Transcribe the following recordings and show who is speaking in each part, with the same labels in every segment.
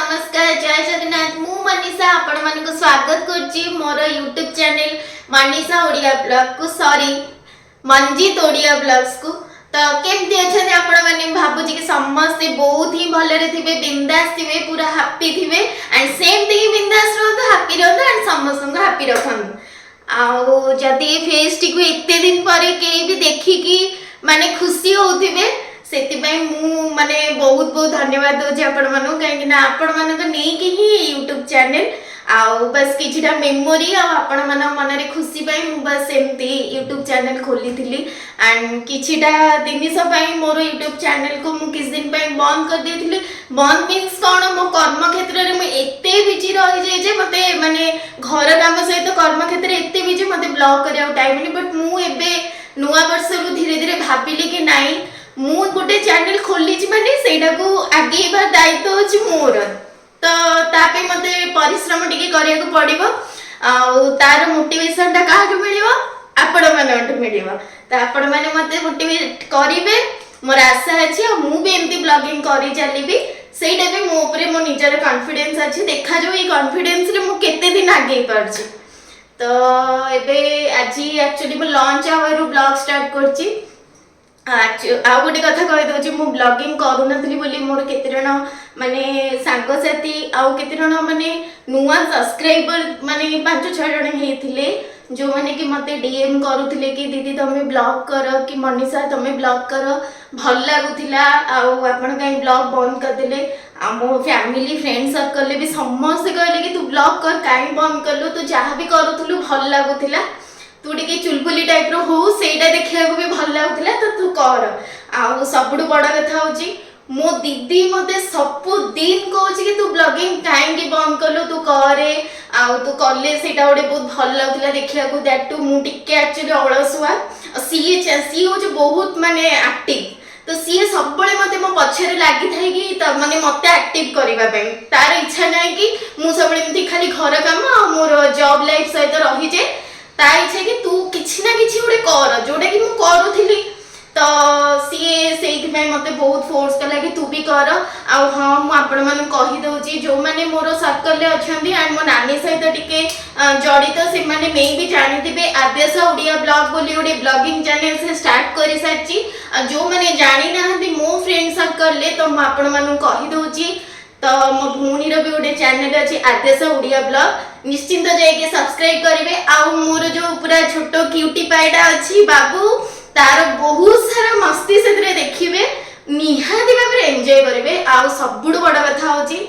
Speaker 1: नमस्कार जय जगन्नाथ मु मनीषा आपण मान को स्वागत करची मोर YouTube channel Manisha Odia blog को सॉरी मंजित ओडिया ब्लॉग्स को। तो केमती अच्छा आपण माने भाबुची कि समस्त बहुत ही भलरे थिबे बिंदास थिबे पूरा हैप्पी थिबे एंड सेम थी बिंदास रहतो हैप्पी रहतो एंड समस्त को हैप्पी रखन। आउ जदी फेस टी को इतने दिन पर के भी देखि कि माने खुशी होथिबे सेतिबाई मु माने बहुत बहुत धन्यवाद दोजे आपण मानु काहे ना आपण मान को नहीं कि ही YouTube चैनल आउ बस किछिटा मेमोरी आ आपण मान मन रे खुशी पाई मु बस एमती YouTube चैनल खोली थिली एंड किछिटा दिनिस पाई मोर YouTube चैनल को मु किछ दिन पाई बंद कर देथिली। बंद मींस कोन मो कर्म क्षेत्र रे मु एते बिजी रहि जे जे मते माने घर काम सहित कर्म क्षेत्र एते बिजी मते ब्लॉग करिया टाइम नहीं बट मु एबे नुवा वर्ष रु धीरे धीरे भाबिली कि नाही मु गोटे चैनल खोली माने सेटा को आगे बार दायित्व अछि मोर तो तापे मते परिश्रम टिके करिया को पड़िबो आ तार मोटिवेशन ता काहा को मिलिबो आपण माने मिलिबो त आपण माने मते मोटिवेट करिवे मोर आशा अछि आ मु भी एमती ब्लॉगिंग करि चलीबी सेटा भी मो ऊपर मो निजर कॉन्फिडेंस अछि देखा जो ई कॉन्फिडेंस रे मु केते दिन आगे परछि। तो एबे आज एक्चुअली मु लॉन्च आवर ब्लॉग स्टार्ट करछि आउ गोटे कथा कहि दउची मु ब्लॉगिंग करू नथली बोली मोर केते जण माने सांग साथी आउ केते जण माने नुवा सब्सक्राइबर माने 5-6 जण हेथिले जो माने कि मते डीएम करूथिले कि दीदी तमे ब्लॉग कर कि मनीषा तमे ब्लॉग कर भल लागुथिला आउ आपण काई ब्लॉग बंद कर देले आ मो फैमिली फ्रेंड सर्कल भी समस्त कहले कि तू ब्लॉग कर काई बंद करलो तू जहां भी करूथलु भल लागुथिला तू टिके चुलबुली टाइप रो हो सेटा देखिया को भी भल लागुथिला तो तू कर आ सबुड बड़ कथा होची मो दीदी मते सब दिन कहूची कि तू ब्लॉगिंग काहे बंद करलो तू करे आ तू करले सेटा ओडे बहुत भल लागुथिला देखिया को दैट टू मु टिके एक्चुअली अलसुआ सी हो जो बहुत माने एक्टिव तो सी सब मते मो पछरे लागि थाई कि माने मते एक्टिव करबा पई तार इच्छा नै कि मु सब एमती खाली घर काम आ मोर जॉब लाइफ सहित रही जे ता इच्छा कि तू किछि ना किछि उडे कर जोडे कि मु करूथिली तो सी सेइथि मते बहुत फोर्स कला कि तू भी कर आ हां मु आपण मन कहि दउची जो माने मोर सर्कल ले अछंदी एंड मो नानी सहित टिके जड़ित से माने मे भी जानिथिबे आदेश ओडिया ब्लॉग बोली ओडे ब्लॉगिंग चैनल से स्टार्ट करि साची जो माने जानि नाहंती मो फ्रेंड सर्कल ले तो मु आपण मन कहि दउची तो मो भूणी रो भी गोटे चैनल अछि आदेश ओडिया ब्लॉग निश्चिंत जाके सब्सक्राइब करिवे आ मोर जो पूरा छोटो क्यूटी पाइडा अछि बाबू तार बहुत सारा मस्ती से देखिवे निहाती भाबरे एन्जॉय करिवे आ सबुड बड़ कथा होची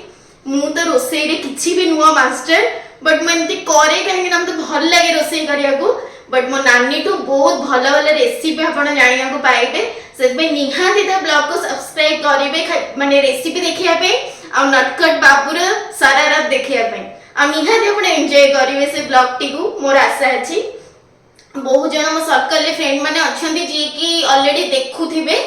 Speaker 1: मु तो रोसई रे किछि भी नुवा मास्टर बट मनती करे काहे कि हमते भल लागे रोसई करिया को बट मो नानी तो बहुत भल भल रेसिपी आपण जानिया को पाइबे से निहाती ता ब्लॉग को सब्सक्राइब करिवे माने रेसिपी देखिया पे आ नटकट बाबूर सारारात देखिया पे आ निहाती आपण एन्जॉय करिवे से ब्लॉग टी को मोर आशा अछि। बहुत जन मो सर्कल ले फ्रेंड माने अछंदी जे कि ऑलरेडी देखुथिबे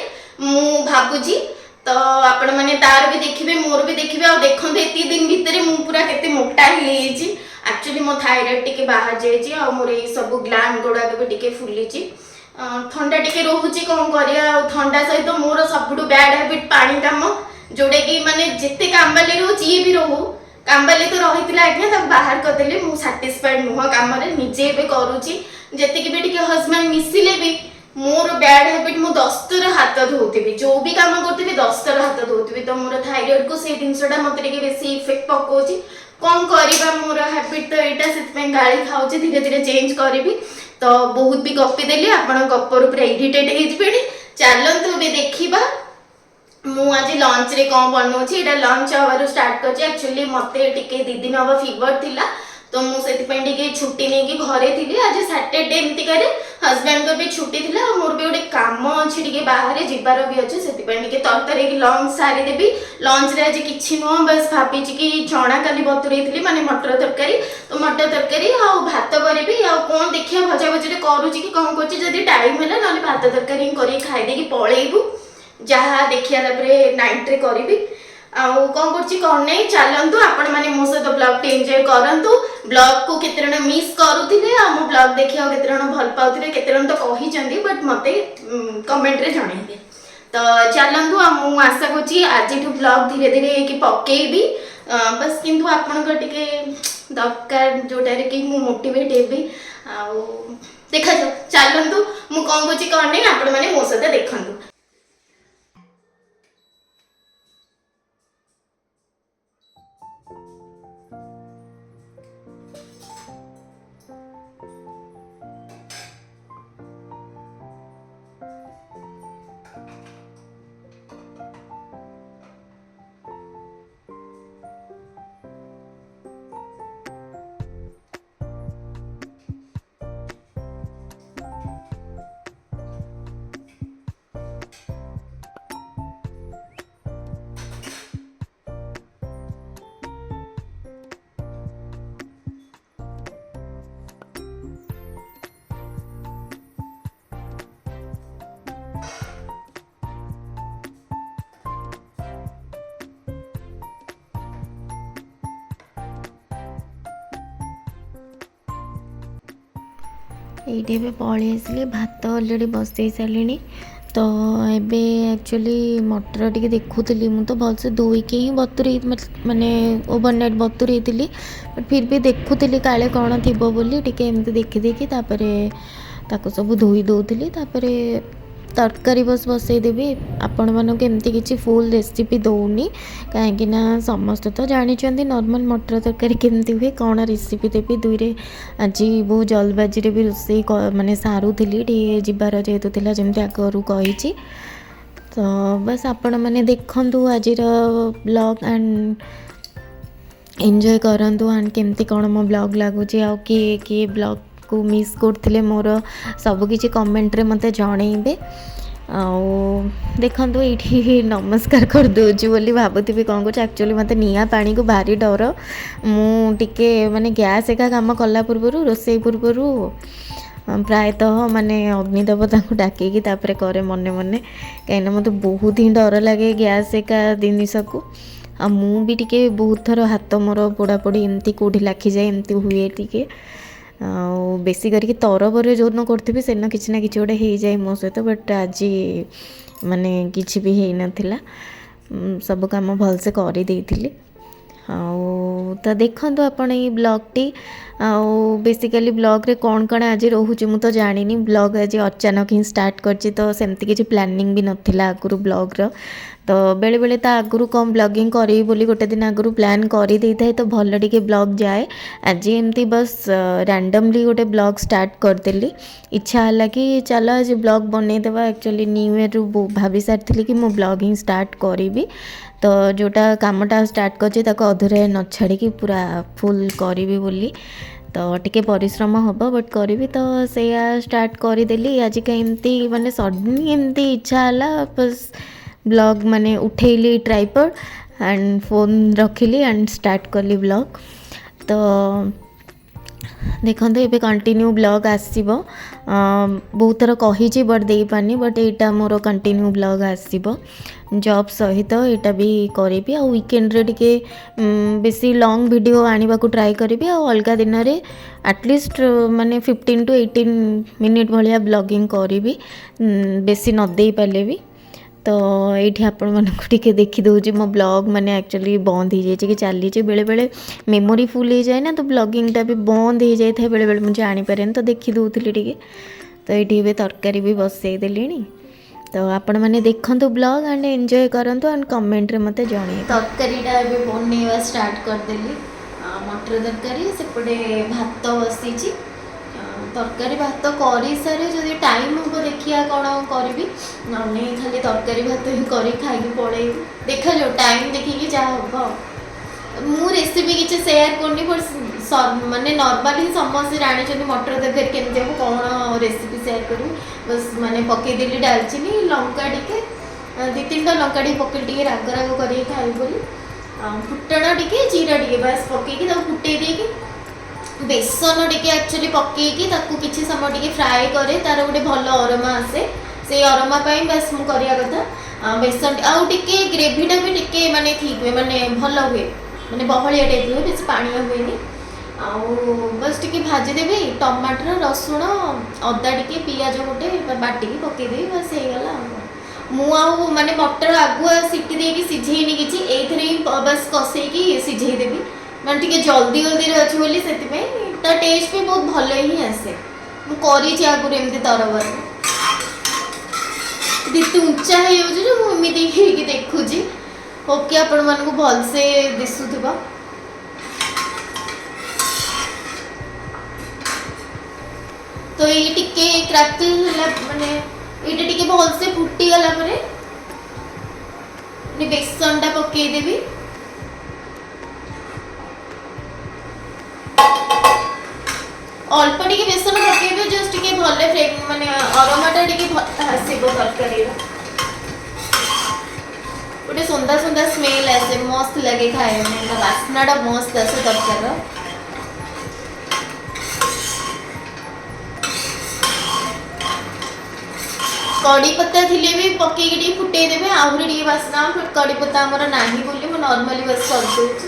Speaker 1: मु भाबुजी तो आपण माने तार भी देखिबे मोर भी देखिबे आ देखंते एती दिन भीतर मु पूरा केते मोटा ही छी एक्चुअली मो थायराइड टिके बाहर जाय छी आ मोर ए सब ग्लैंड गोडा के भी टिके फुली छी ठंडा टिके रहूची कोन करिया ठंडा सहित मोर सबुडू बैड हैबिट पानी काम जोडे कि माने जत्ते कामबाली रहूची ये भी रहू कामबाली तो रहितला आज्ञा तब बाहर कर देले मु सैटिस्फाइड नुह काम रे निजे बे करूची जत्ते कि बेटी के हस्बैंड मिसिले भी मोर बैड हैबिट मु 10 तर हाथ धोउथिबी जो भी काम करथिबी 10 तर हाथ धोउथिबी तो मोर थायराइड को से दिनसडा मते के बेसी इफेक्ट पकोची कोन करिबा मोर हैबिट तो एटा सेतपे गाली खाउची धीरे धीरे चेंज करबी तो बहुत भी गप्पी देली आपण गप्पर ऊपर इरिटेट हे जबेडी चलंतु बे देखिबा मु आज लंच रे कोन बनौची एटा लंच आवर स्टार्ट करची एक्चुअली मते टिके दी दिन अब फीवर थिला तो मु सेति पे टिके छुट्टी नै कि घरे थिली आज सैटरडे एमती करे हस्बैंड को भी छुट्टी थिला मोर भी ओडे काम अछि टिके बाहर जिबार भी अछि सेति पे टिके तरतरे कि लंच सारी देबी लंच रे आज किछि नो बस भाबी छि कि चना काली बतुरै थिली माने मटर तरकारी तो मटर तरकारी आ भात करबी आ कोन देखिया भजा भजी करू छि कि कोन करछि जदी टाइम होला नले भात तरकारी करी खाइ दे कि पळेइबू जहा देखिया तबरे नाइट रे करबी आउ कोन करछि कोन नै चलंतु आपण माने मो सहित ब्लॉग टे एन्जॉय करंतु ब्लॉग को केतरण मिस करूथिले आ मो ब्लॉग देखिया केतरण भल पाउथिले केतरण तो कहि चंदी बट मते कमेंट रे जणाइबे तो चलंतु आ मु आशा करछि आज ब्लॉग धीरे धीरे कि पकेइबी बस किंतु आपणकर टिके दरकार जोटारे कि मु मोटिवेट हेबी आ देखा जाओ चलतु मु कौन कुछ कौन नहीं आपण मैंने मो सहित देखु।
Speaker 2: ये पलि आसली भात अलरेडी बसई सारे तो एबे एक्चुअली मटर टी देखुली मु तो भलसे धोईकी ही बतुरे माने ओवरनाइट बतुरे बट फिर भी देखुली काले कौन थी बोली टिके एमती देखिदेकी सब धोई दौली तरकारी बस बसईदेवी आपण मानक एमती किसी फुल रेसिपी दौनी कहीं समस्त तो जानते नॉर्मल मटर तरकारी केमती हुए कौन रेसिपी देवी दुईरे आज बहुत जल्दबाजी भी रोसे माने सारूली जीवार जेहेतु था जमी आगरू कही तो बस आपण मैंने देखु आज ब्लॉग एंड एंजॉय करूँ एंड केमती कौन मो ब्लॉग लगुच आ किए ब्लॉग को मिस करते मोर सबकि कमेंट रे मते जनइबे देखो ये नमस्कार कर दूची बोली भावुथी कौन कुछ एक्चुअली मत निआ पानी को भारी डर मुझे माने गैस एका काम कला पूर्व रोसे पूर्वर प्रायतः माने अग्निदेवता को डाकिकी करे मने मने कहीं मत बहुत ही डर लगे गैस एका जिनिस को आ मु भी टिके बहुत थर हाथ मोर पोड़ापोड़ी एमती कौटी लाखी जाए एमती हुए टिके बेसी करके तरबर जो दिन करी से किसी ना कि गोटे हो जाए मो सहित बट आज माने किसी भी हो नाला सब कम भलसे कर तो देखो आपण ये ब्लॉग टी बेसिकली ब्लॉग रे कौन कौन आज रोचे मुझे तो जानी ब्लॉग आज अचानक ही स्टार्ट करची तो सेमती किसी प्लानिंग भी नाला आगुरी ब्लॉग रो तो बेले बेले तो आगुरी कम ब्लॉगिंग करी बोली गोटे दिन आगुरी प्लान कर दे था तो भल टिके ब्लॉग जाए आज एमती बस रैंडमली गोटे ब्लॉग स्टार्ट करदेली इच्छा है कि चलो आज ब्लॉग बनईदेवा एक्चुअली न्यू ईयर रु भाभी सारी कि मु ब्लॉगिंग स्टार्ट करी तो जोटा कामटा स्टार्ट कर अधूरे न छाड़ी पूरा फुल करी बोली तो टिके परिश्रम हम बट करी तो से स्टार्ट करदेली आज कमी माने सडनली एमती इच्छा है बस ब्लॉग माने उठेली ट्राइपॉड एंड फोन रखिली एंड स्टार्ट कली ब्लॉग तो देखो ये कंटिन्यू ब्लॉग आसो बहुत थर कही बट दे पानी बट यहाँ मोर कंटिन्यू ब्लॉग आसो जॉब सहित यहाँ भी करी आ वीकेंड रे टिके बेसी लॉन्ग वीडियो आने को ट्राई करी आ अलग दिन में एटलिस्ट माने 15 to 18 मिनिट भाया ब्लॉगिंग करी बेसी न दे पाले भी तो ये आपण मानक टिके देखीदे मो ब्लॉग माने एक्चुअली बंद हो जाए कि चली बेले बेले मेमोरी फुल हो जाए ना तो ब्लॉगिंगटा भी बंद हो जाए बेले बेले मुझे जानीपे तो देखी दूसरी टिके तो ये तरकारी भी बसई देली तो आपण मैंने देखु ब्लॉग एंड एंजॉय करंतु एंड कमेंट रे मते जणे
Speaker 1: तरकारीटा भी बनवा स्टार्ट करदेली मटर तरकारी सेपटे भात बसई तरकारी भात कर सारे जदि टाइम हम देखिया कौन करी ना खाली तरकारी भात ही कर खाई पड़े देखा जाओ टाइम देखिए जहाँ हम मु रेसिपी किसी सेयार करनी बट माने नॉर्मली समस्त जानते मटर तरकारी केमती हम कौन रेसिपी सेयार करूँ बस माने पकईदेली डालचीनी लंका टिके 2-3टा लंका टी पकई राग राग कर खाई बोली फुटण टिके जीरा टिके बस पकईकी फुटे देकी बेसन टिके एक्चुअली पकईकी किसी समय टिके फ्राए करे तार गोटे भल अरोमा आसे से अरोमा बस मु करिया कथा बेसन आउ टिके ग्रेवीटा भी टिके माने ठीक हुए माने भल हुए माने बहलिया टाइप हुए बेस पानिया हुए आउ बस टिके भाजीदेवी टमाटर रसुण अदा टिके पियाज गोटे बाटिकी पकईदेवी बस हो गला ମୁଁ ଆଉ ମାନେ ମଟର ଆଗୁଆ ସିଟି ଦେଇକି ସିଝେଇନି କିଛି, ଏଇଥିରେ ହିଁ ବସ୍ କଷେଇକି ସିଝେଇ ଦେବି, ମାନେ ଟିକେ ଜଲ୍ଦି ଜଲ୍ଦିରେ ଅଛି ବୋଲି ସେଥିପାଇଁ ତା ଟେଷ୍ଟ ବି ବହୁତ ଭଲ ହିଁ ଆସେ। ମୁଁ କରିଛି ଆଗରୁ ଏମିତି ତରବରରେ। ଯେତେ ଉଞ୍ଚା ହେଇଯାଉଛି ଯେ ମୁଁ ଏମିତି ହେଇକି ଦେଖୁଛି, ହୋପ୍ କି ଆପଣମାନଙ୍କୁ ଭଲସେ ଦିଶୁଥିବ। ତ ଏଇ ଟିକେ କ୍ରାକଲ ହେଲା ମାନେ ଏଇଟା ଟିକେ ଭଲସେ ଫୁଟିଗଲା ପରେ ବେସନଟା ପକେଇଦେବି। ଅଳ୍ପ ଟିକେ ବେସନ ପକେଇବେ, ଜଷ୍ଟ ଟିକେ ଭଲ ମାନେ ଅରୋମାଟା ଟିକେ ଭଲ ଆସିବ ତରକାରୀର। ଗୋଟେ ସୁନ୍ଦର ସୁନ୍ଦର ସ୍ମେଲ ଆସେ, ମସ୍ତ ଲାଗେ ଖାଇବା ପାଇଁ, ତା ବାସ୍ନାଟା ମସ୍ତ ଆସେ ତରକାରୀର। कड़ी पत्ता थिले भी पकेइक टी फुटेई देबे, आहुरी टी बासना। कड़ी पत्ता हमर नाही बोली मु नॉर्मली बस कर दोछि।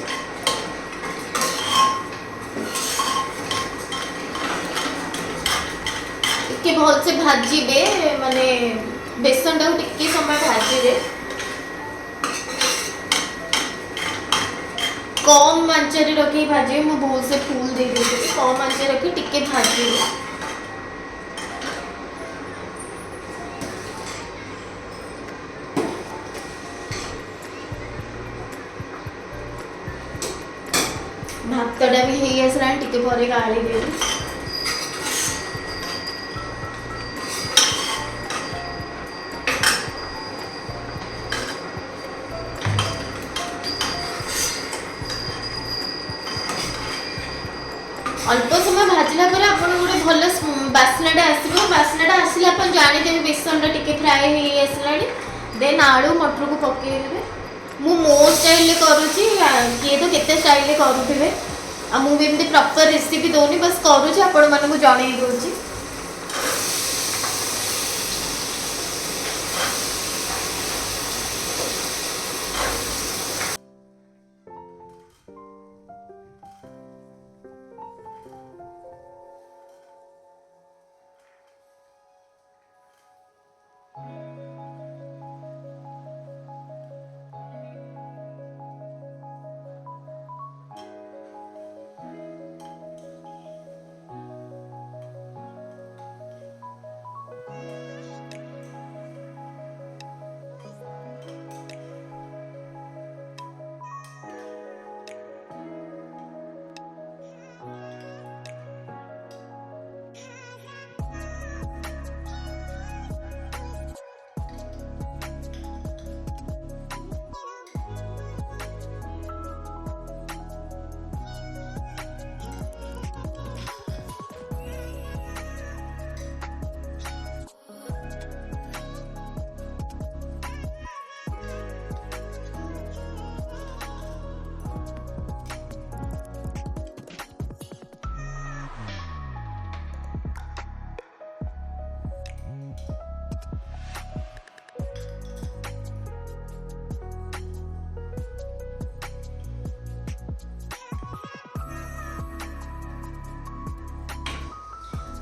Speaker 1: के भल से भाजीबे, माने बेसन टा टिके समय भाजीबे, कम आंचरे रखी भाजी। मु बहुत से फूल दे देछि, कम आंचरे रखी टिके भाजीबे। भातटा भी हेई आसला, टिके परे गाली देबी। अल्प समय भाजला पर आपन गोटे भल बास्नाटा आसो, बास्नाटा आसले आप जानीदेवे बेसनटा टिके फ्राए हेई आसलानी। देन आलू मटर को पकई देबे। मु मो स्टाइल करूची, किए तो केते स्टाइल करूथिबे, आ मु भी एमती प्रॉपर रेसिपी दोनी, बस करूची आपण मानकु जणै दोची।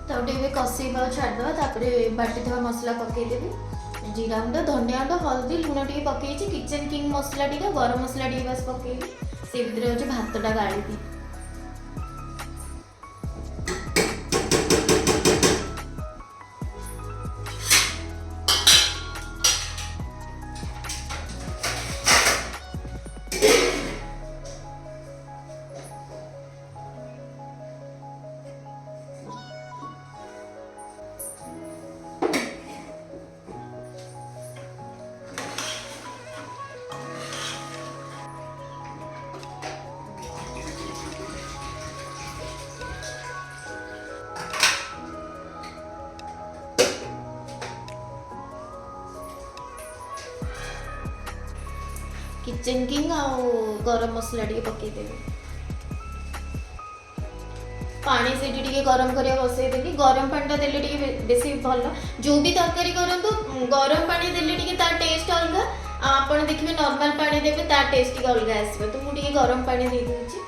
Speaker 1: ताउटे कषेबा छाड़देवा, तापर बाटी थवा मसला पकई देबी। जीरा गुंड, धनिया गुंड, हल्दी, लुण टी पकई, किचन किंग मसला टी, गरम मसला टी बस पकई, से भितर होचे भातटा गाळीबी। किचन किंग आ गरम मसला टी पकई देबी। पानी से गरम करिया बसई देली। गरम पानी देले टिके बेसी भल। जो भी तरकारी करंतु गरम पानी देले टिके तार टेस्ट अलग, आपण देखिबे नॉर्मल पानी देबे तार टेस्ट टिके अलग आसीबे। तो मु टिके गरम पानी दे दोची।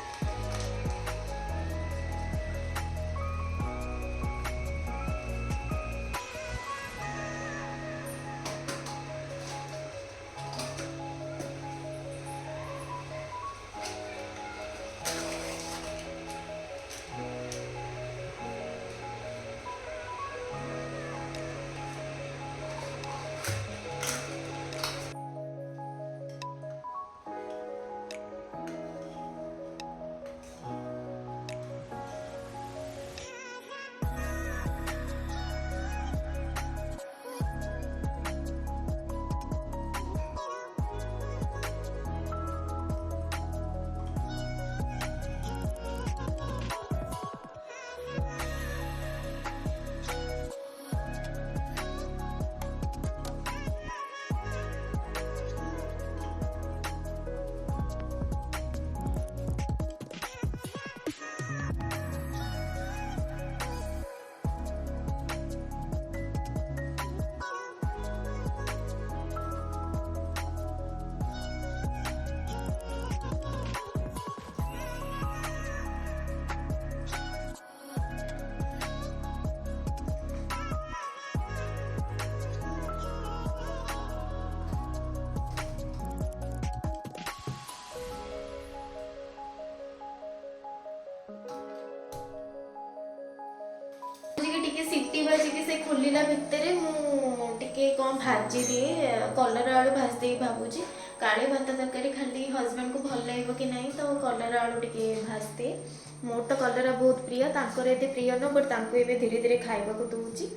Speaker 1: टिके सीटी बाजिकी से खोलिला भितर मुझे कौन भाजी दिए कलर आलू भाजी दे भावुची काले भात तरकारी खाली हजबैंड को भल लगे कि नहीं तो कलर आलू टिके भाजी दिए मोर तो कलर बहुत प्रिय तांकर एते प्रिय न बट तांको एबे धीरे धीरे खाइबा को दूची।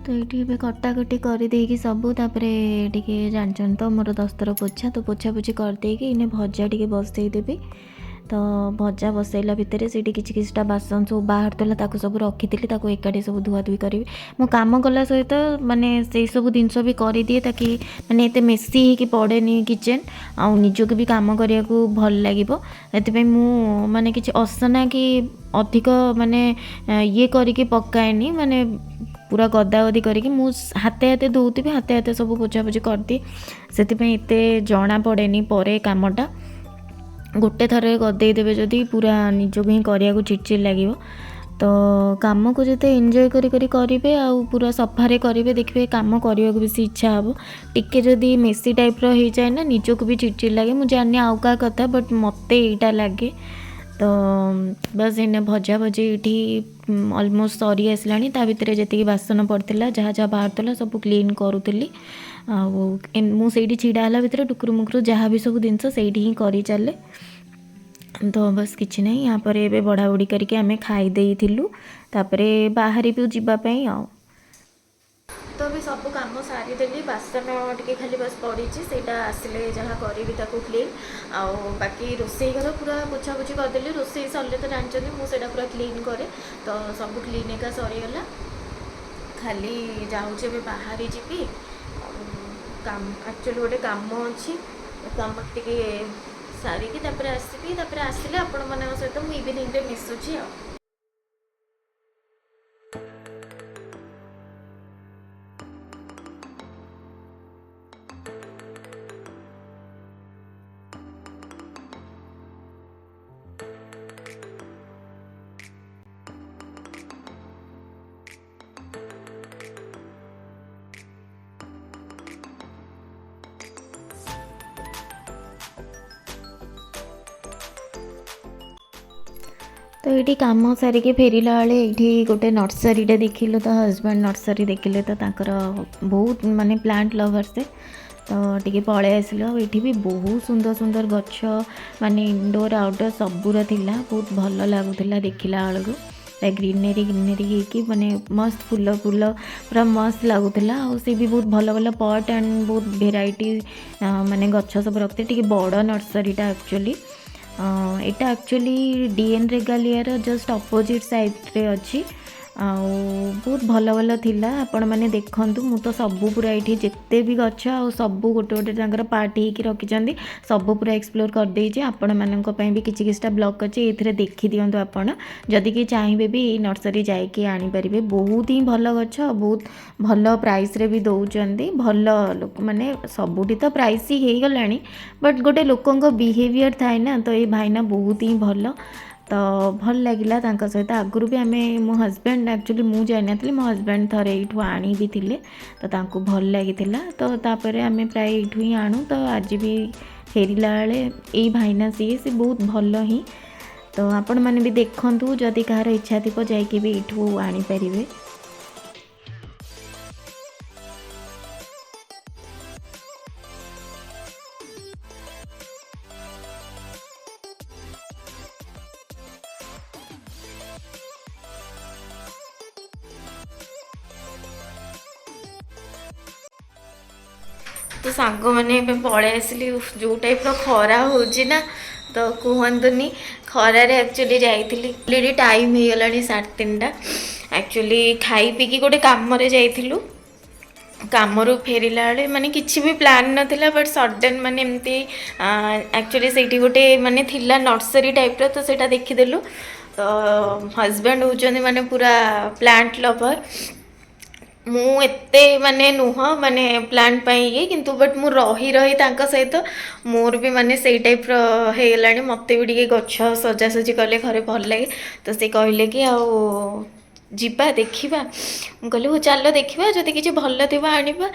Speaker 2: तो ये कटाकटी करदेकि सबू टे जानछन तो मोर 10 थर पोछा तो पोछापोछि करदेकि इन्हें भजा टे बसईदेवी तो भजा बसैला भितर से किसी किसीटा बासन सब बाहर था सब रखी एकाठी सब धुआधुई करी मो कम कला सहित माने से सब जिनस भी करदिए ताकि माने एते मेसी होगी पड़ेनि किचेन आ निजक भी कम करने को भल लगे मु माने किसी असना कि अधिक माने ये करके पकाएनि माने पूरा गदागदी करके मु हाते हाते धोती हाते हाते सब पोछापोछि करदिए से एते जना पड़ेनि परे कामटा गोटे थर गदेदेवे जदि पूरा निजक ही करने चिड़चिड़ लगे तो कम को जिते एंजॉय करेंगे आउ पूरा सफारे करेंगे देखिए कम करने को बेसी इच्छा हे टिके जदि मेसी टाइप रही जाए ना निजक भी चिड़चिड़ लगे मुझे जानी आउ का कथा बट मत यहाँ लगे तो बस इन्हें भजा भजी ये अलमोस्ट सरी आसला भितर जी बासन पड़ता जहाँ जहाँ बाहर सब क्लीन करूली मुझे छिड़ा भितर टुकुर मुकुर जहाँ भी सब जिनस से ही कर चले तो बस किसी ना यहाँ पर ये बढ़ा बढ़ी करके आम खाईदेलु बाहरी भी जीवाई आ तो अभी सब कम सारीदेली बासन टे खाली बस पड़ी से आसिले जहाँ करी क्लीन आउ बाकी रोसई घर पूरा पोछापोछि करदेली रोसई सरले तो जानते मुझे पूरा क्लीन करे तो सब क्लीन एका सरीगला खाली जाऊे बाहरी जी काम एक्चुअली गोटे काम अच्छी कम टे सारिकी आसबि आसिले आपण मान सहित मुझे इवनिंग रे मिसुची आ तो ये कम सारिके फेरला बेले ये गोटे नर्सरीटा देखिलु तो हजबैंड नर्सरी देखिले तो ताकर बहुत माने प्लांट लवर से तो टी पलि आसिल ये भी बहुत सुंदर सुंदर गछ माने इंडोर आउटडोर सबूर थिला बहुत भल लगुला देखला बेलू ग्रीनरी ग्रीनरी होगी माने मस्त फूल फूल पूरा मस्त लगुला सी भी बहुत भल भल पट एंड बहुत भेराइटी माने गछ सब रखते टी बड़ नर्सरीटा एक्चुअली यहाँ actually DN Regalia just opposite side रे अच्छी बहुत भल भल थिला आपण मैंने देखंतु मु तो सबू पूरा ये जिते भी गछ आ सबू गोटे गोटे पार्ट होकर रखिंट सबू पूरा एक्सप्लोर कर देइछे आपण मानक पई भी किछि किछटा ब्लॉग अच्छे ये देखी दिंतु आपण जदि कि चाहिए भी नर्सरी जाइए आनीपारे बहुत ही भल गछ बहुत भल प्राइस रे भी दौरान भल लोक मैंने सबुठी तो प्राइस ही हो गला बट गोटे लोकों बिहेवियर थाए ना तो ये भाईना बहुत ही भल तो भल लगिला तांका सहित आगुरी भी आम मो हजबैंड एक्चुअली मु जानी मो हजबैंड थे यू आनी भी थिले तो तांको भल लगी तो तापर आम प्राय यू ही आणु तो आज भी फेरला बेले यही भाईना सी बहुत भल ही तो आपण मैंने भी देखंतु जदि कहार इच्छा थी जाइए भी यू आनीपारे। तो सांग मैंने पलि आसली जो टाइप खरा होची ना तो कहतुनि खरारे एक्चुअली जाइली ऑलरेडी टाइम हो गला 3:30 एक्चुअली खाई पीकी गोटे कम जाइलु कामरू फेरला बेले माने किसी भी प्लान नाला बट सडन माने एमती एक्चुअली से गोटे माने थिला नर्सरी टाइप तो सेटा देखीदेलु तो हजबैंड होचंदी माने पूरा प्लांट लवर मु एते माने नुह माने प्लांट पाई ये किंतु बट मु रही रही तांका सहित मोर भी माने सेई टाइप रो हे गलानी मते भी टिके गछ सजा सजी कले घरे भल लागे तो से कहले कि आ ଯିବା ଦେଖିବା ମୁଁ କହିଲି ହଉ ଚାଲ ଦେଖିବା ଯଦି କିଛି ଭଲ ଥିବ ଆଣିବା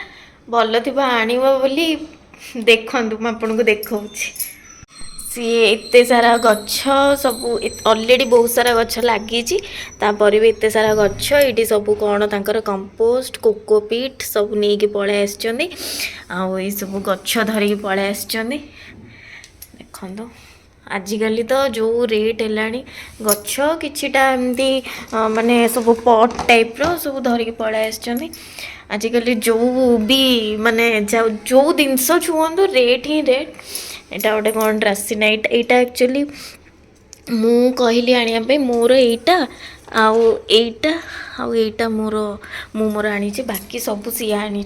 Speaker 2: ଭଲ ଥିବ ଆଣିବ ବୋଲି ଦେଖନ୍ତୁ ମୁଁ ଆପଣଙ୍କୁ ଦେଖାଉଛି ସିଏ ଏତେ ସାରା ଗଛ ସବୁ ଅଲରେଡ଼ି ବହୁତ ସାରା ଗଛ ଲାଗିଛି ତାପରେ ବି ଏତେ ସାରା ଗଛ ଏଇଠି ସବୁ କ'ଣ ତାଙ୍କର କମ୍ପୋଷ୍ଟ କୋକୋପିଟ୍ ସବୁ ନେଇକି ପଳେଇ ଆସିଛନ୍ତି ଆଉ ଏଇସବୁ ଗଛ ଧରିକି ପଳେଇ ଆସିଛନ୍ତି ଦେଖନ୍ତୁ आजिकली तो जो रेट है गछ किछिटा एमती माने सब पट टाइप रो सब धरिकी पळाई आछिचंदी आजिकली जो भी माने जो जिनस छुअंतु रेट ही रेट एटा गोटे कौन ड्रासिनाइट एटा एक्चुअली मु कहली आनिया पे मोर एटा एटा मोर आनी बाकी सब सी आनी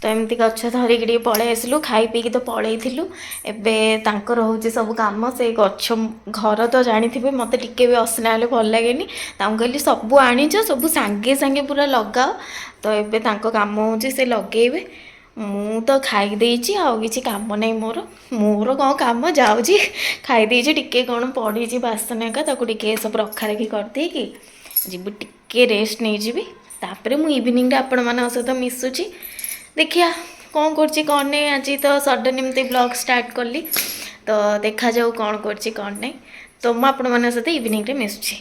Speaker 2: तो एमती गछ धरिकी पलि आसलु खाई पीकी तो पलैलु एबे तांकर होची सब काम से गछ घर तो जानी थे मत टिके भी असना हेल्ले भल लगे कहली सब आनीच सब सांगे सांगे पूरा लगाओ तो एबे तांको काम होची से लगेबे मु तो खाई देइची आउ किछि काम नहीं मोर कौन काम जाऊँगी खाई देइची टिके कौन पड़ी बासन एका ताको टिके सब रखा रखी कर दे कि जीव टिके रेस्ट नहीं जीवी तापर मु इवनिंग रे आपण मान सहित मिसुची देखिया कौन करछि कौन नहीं आज तो सडन एमती ब्लॉग स्टार्ट कली तो देखा जाऊ कौन करछि कौन नहीं तो मु आपण मान सहित इवनिंग रे मिसुची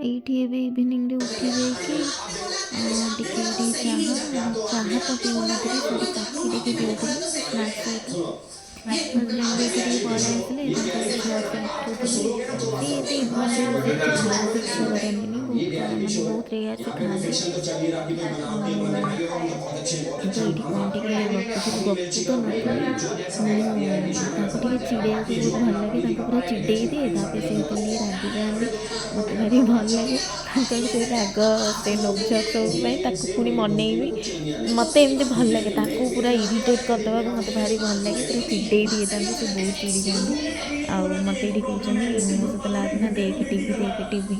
Speaker 2: एठी एबे इवनिंग रे उठी जाइके चाहा तो पीउनथि थोड़ी कॉफी देखि पिउथि स्नैक्स सहित हजबैंड भी टिके पळाई आसले बहुत रेयर से खाते तो ये कौन टे गपु तो नी चिड़िया बहुत भल लगे पूरा चिड़े दिए तापर से रागी जाती मत भारी भल लगे से राग से नोकझक सब पुणी मनईबी मत एमती भल लगे पूरा इरिटेट करदे मत भारी भल लगे पूरा चिड़े दिए से बहुत चिड़ी जाती मत ये कहते सत लगना देख टीवी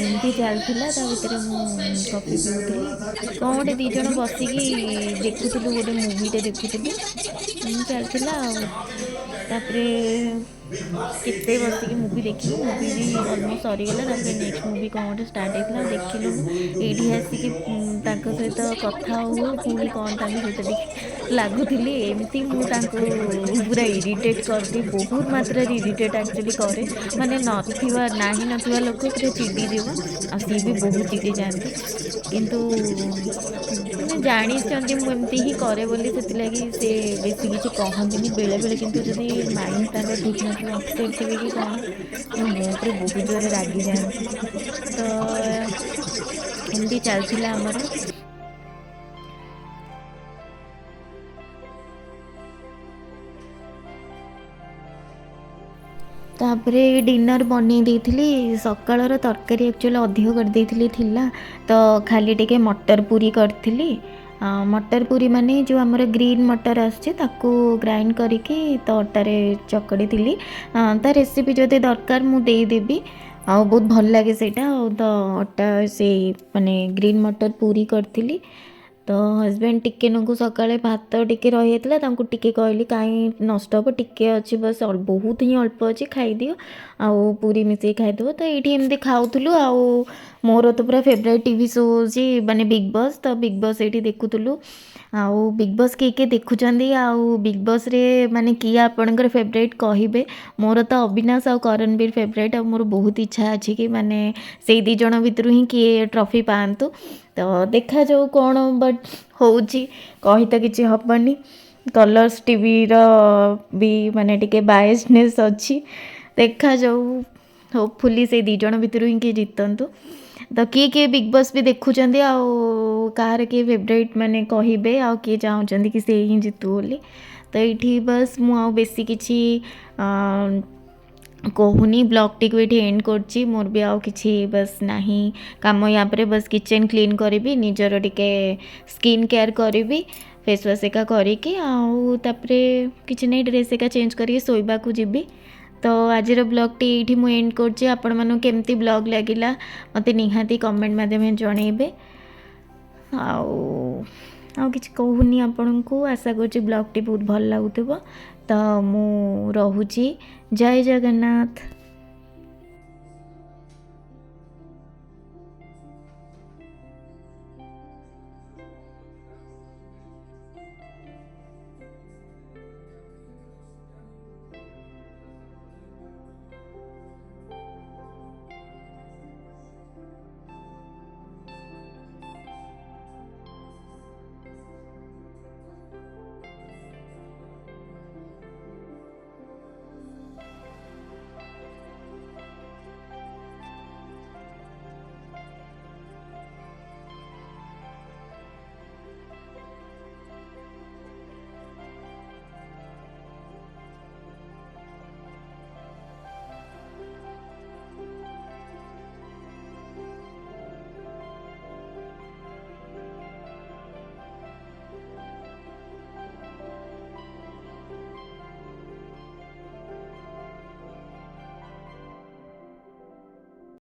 Speaker 2: एमती चलता भितर मुझे कॉफी पीऊली कौन गोटे दीज बसिकी देखुलु गोटे मुवीटे देखुलु चलता केते बसिकी मुवी देखिलु मुवी भी अलमोस्ट सरीगला नेक्स्ट मुवी कौन गोटे स्टार्ट होता देखिलु ये आसिकी सहित कथा हुए पुणी कौन सहित लगुली एमती मुझे पूरा इरिटेट करदी बहुत मात्रा इरिटेट एक्चुअली करे माने नथिबा नाही नथिबा लोक पूरा चिड़ी जीव आ सी भी बहुत चिड़ी जाती किंतु जानी मुझे ही करे बोली से लगी से बेसी किसी कहती बेले बेले किंतु जदि माइंड तार ठीक ना अपसेट थे कि कौन मुझे बहुत जोर रागी जाती तो एमती चलता आमर तापर डिनर बनी देती सकाळर तरकारी एक्चुअली अधिक कर देती थिला तो खाली टिके मटर पूरी करथिली मटर पूरी माने जो आमर ग्रीन मटर आसको ग्राइंड करके तो अटारे चकड़ी थी ता रेसिपी जदि दरकार मु देदेवी आ बहुत भल लगे सेटा तो अटा से माने ग्रीन मटर पूरी करथिली तो हजबैंड टिके नकु सकाळे भात टिके रही जाता टिके कहली कहीं नष्ट हम टिके अच्छी बस बहुत ही अल्प अच्छी खाईदियो आउ पूरी मिसई खाईदेव तो ये एमती खाऊलु आउ मोर तो पूरा फेवरेट टीवी शो होची माने बिग बॉस तो बिग बॉस ये देखुलु आउ बिग बॉस किए देखुं आउ बिग बॉस रे माने किए आपणकर फेवरेट कहे मोर तो अविनाश आ करणवीर फेवरेट आ मोर बहुत इच्छा अच्छी कि माने से दी जन भितर ही किए ट्रॉफी पातु तो देखा जाऊ कौन बट होची कही तो किसी हबनी कलर्स टीवी रो भी माने टिके बायसनेस अच्छी ଦେଖାଯାଉ ହୋପଫୁଲି ସେ ଦୁଇ ଜଣ ଭିତରୁ ହିଁ କିଏ ଜିତନ୍ତୁ। ତ କିଏ ବିగ్ ବସ୍ ବି ଦେଖୁଛନ୍ତି ଆଉ କାହାର କିଏ ଫେଭରାଇଟ୍ ମାନେ କହିବେ ଆଉ କିଏ ଚାହୁଁଛନ୍ତି କି ସେ ହିଁ ଜିତୁ ବୋଲି। ତ ଏଇଠି ବସ୍ ମୁଁ ଆଉ ବେଶୀ କିଛି କହୁନି, ବ୍ଲଗ୍ଟିକୁ ଏଇଠି ଏଣ୍ଡ କରୁଛି। ମୋର ବି ଆଉ କିଛି ବସ୍ ନାହିଁ କାମ ୟା ପରେ, ବସ୍ କିଚେନ୍ କ୍ଲିନ୍ କରିବି, ନିଜର ଟିକେ ସ୍କିନ୍ କେୟାର୍ କରିବି, ଫେସ୍ ୱାଶ୍ ଏକା କରିକି ଆଉ ତାପରେ କିଛି ନାହିଁ ଡ୍ରେସ୍ ଏକା ଚେଞ୍ଜ କରିକି ଶୋଇବାକୁ ଯିବି। ତ ଆଜିର ବ୍ଲଗ୍ଟି ଏଇଠି ମୁଁ ଏଣ୍ଡ କରୁଛି। ଆପଣମାନଙ୍କୁ କେମିତି ବ୍ଲଗ୍ ଲାଗିଲା ମୋତେ ନିହାତି କମେଣ୍ଟ ମାଧ୍ୟମରେ ଜଣେଇବେ। ଆଉ କିଛି କହୁନି ଆପଣଙ୍କୁ, ଆଶା କରୁଛି ବ୍ଲଗ୍ଟି ବହୁତ ଭଲ ଲାଗୁଥିବ। ତ ମୁଁ ରହୁଛି। ଜୟ ଜଗନ୍ନାଥ।